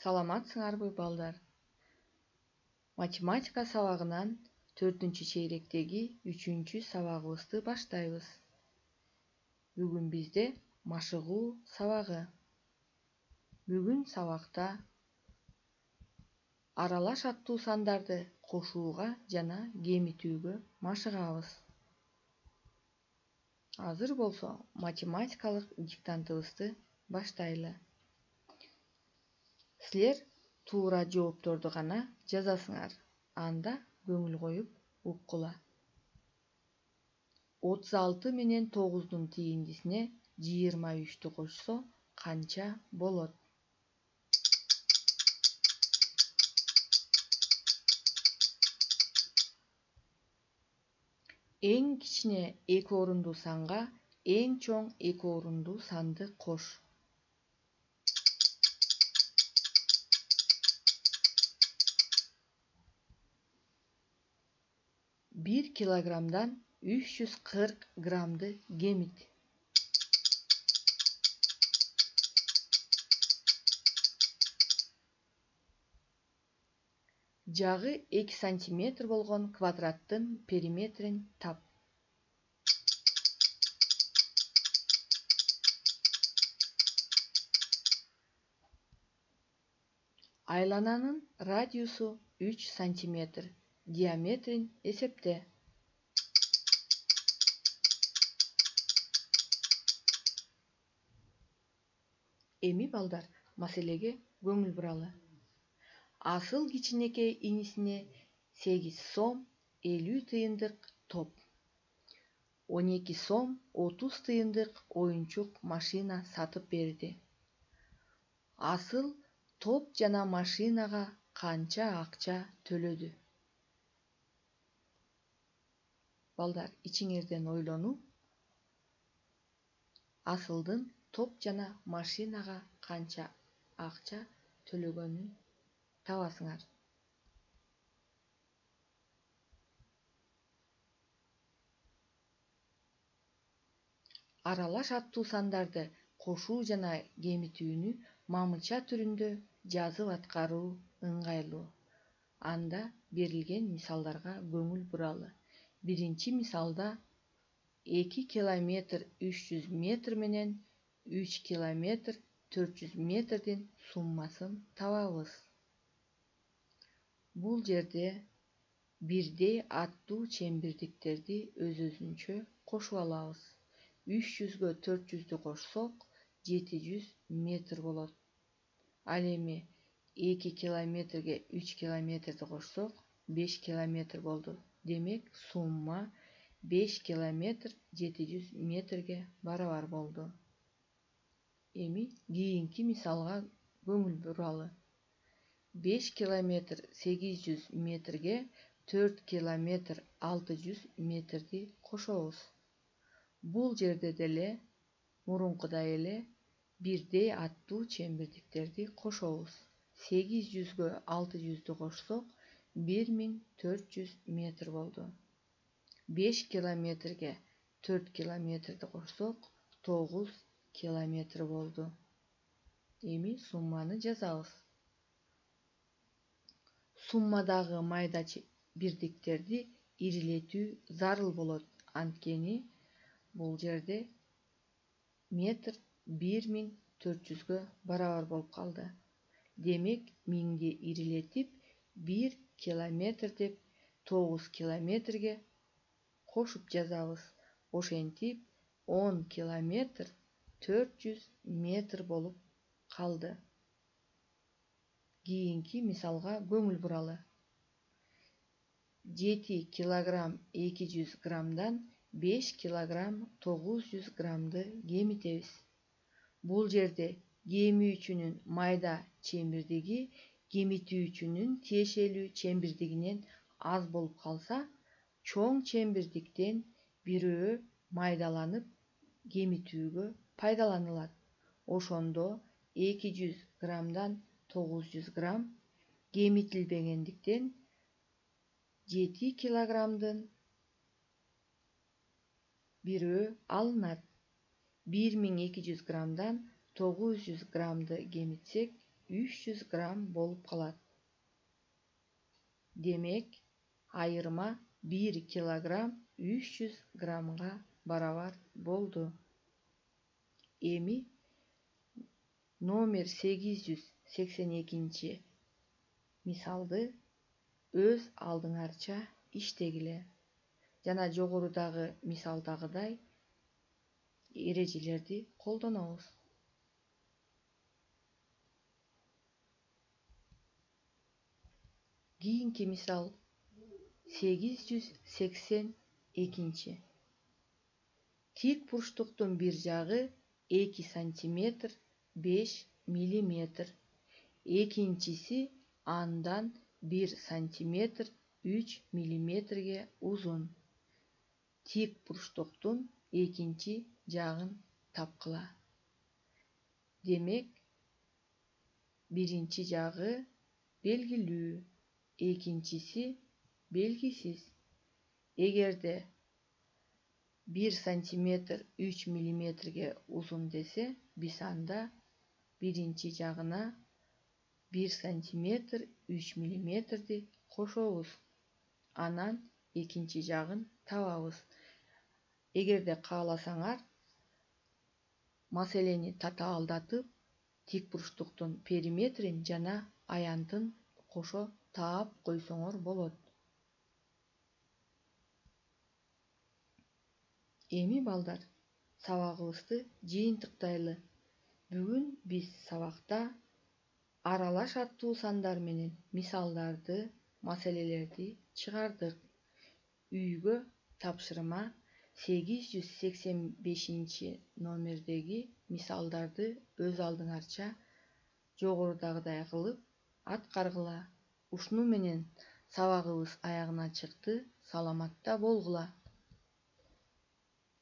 Саламатсыңарбы балдар? Математика сабагынан 4-чейректеги 3-сабагыбызды баштайбыз. Бүгүн бизде машыгуу сабагы. Бүгүн сабакта аралаш аттуу сандарды кошууга жана кемитүүгө машыгабыз. Азыр болсо математикалык диктантыбызды баштайлы. Силер туура жоопторду гана жазасыңар, анда көңүл коюп уккула. 36 менен 9-дун тийиндисине 23-тү кошсо канча болот? Эң кичине 2 орундуу санга эң чоң 2 орундуу санды кош. 1 килограммдан 340 граммды кемит. Жагы 2 сантиметр болгон квадраттын периметрин тап. Айлананын радиусу 3 сантиметр, диаметрин эсепте. Эми балдар, маселеге көңүл буралы. Асыл кичинекей инисине 8 сом 50 тыйындык топ, 12 сом 30 тыйындык оюнчук машина сатып берди. Асыл топ жана машинага канча акча төлөдү? Балдар, ичиңерден ойлонуп, асылдын топ жана машинага канча акча төлөгөнүн табасыңар. Аралаш аттуу сандарды кошуу жана кемитүүнү мамылча түрүндө жазып аткаруу ыңгайлуу. Анда берилген мисалдарга көңүл буралы. Биринчи мисалда 2 километр 300 метр менен 3 километр 400 метрдин суммасын табабыз. Бул жерде бирдей аттуу чембирдиктерди өз-өзүнчө кошуп алабыз. 300гө 400дү кошсок 700 метр болот. Ал эми 2 километрге 3 километрди кошсок 5 километр болду. Демек, сумма 5 километр 700 метрге барабар болду. Эми кийинки мисалга көңүл буралы. 5 километр 800 метрге 4 километр 600 метрди кошобуз. Бул жерде деле мурункудай эле бирдей аттуу чембирдиктерди кошобуз. 800гө 600дү кошсок 1400 метр болду. 5 километрге 4 километрди кошсок 9 километр болду. Эми сумманы жазабыз. Суммадагы майда бирдиктерди ирилетүү зарыл болот. Анткени бул жерде метр 1400гө барабар болуп калды. Демек, 1000ди ирилетип 1 километр деп 9 километрге кошуп жазабыз. Ошентип 10 километр 400 метр болуп калды. Кийинки мисалга көңүл буралы. 7 килограмм 200 граммдан 5 килограмм 900 граммды кемитебиз. Бул жерде кемүүчүнүн майда чембирдиги кемитүүчүнүн тиешелүү чембирдигинен аз болуп калса, чоң чембирдиктен бирөө майдаланып кемитүүгө пайдаланылат. Ошондо 200 граммдан 900 грамм кемитилбегендиктен 7 килограммдын бирөө алынат. 1200 граммдан 900 граммды кемитсек 300 грамм болуп калат. Демек, айырма 1 килограмм 300 граммга барабар болду. Эми номер 882 мисалды өз алдыңарча иштегиле жана жогорудагы мисалдагыдай эрежелерди колдонобуз. Кийинки мисал 882. Тик бурчтуктун бир жагы 2 сантиметр 5 миллиметр, экинчиси андан 1 сантиметр 3 миллиметрге узун. Тик бурчтуктун экинчи жагын тапкыла. Демек, биринчи жагы белгилүү, экинчиси белгисиз. Эгерде 1 сантиметр 3 миллиметрге узун десе, биз анда биринчи жагына 1 сантиметр 3 миллиметрди кошобуз. Анан экинчи жагын табабыз. Эгерде кааласаңар, маселени татаалдатып, тик бурчтуктун периметрин жана аянтын кошо таап койсоңор болот. Эми балдар, сабагыбызды жыйынтыктайлы. Бүгүн биз сабакта аралаш аттуу сандар менен мисалдарды, маселелерди чыгардык. Үйгө тапшырма 885 номердеги мисалдарды өз алдыңарча жогорудагыдай кылып аткаргыла. Ушуну менен сабагыбыз аягына чыкты. Саламатта болгула.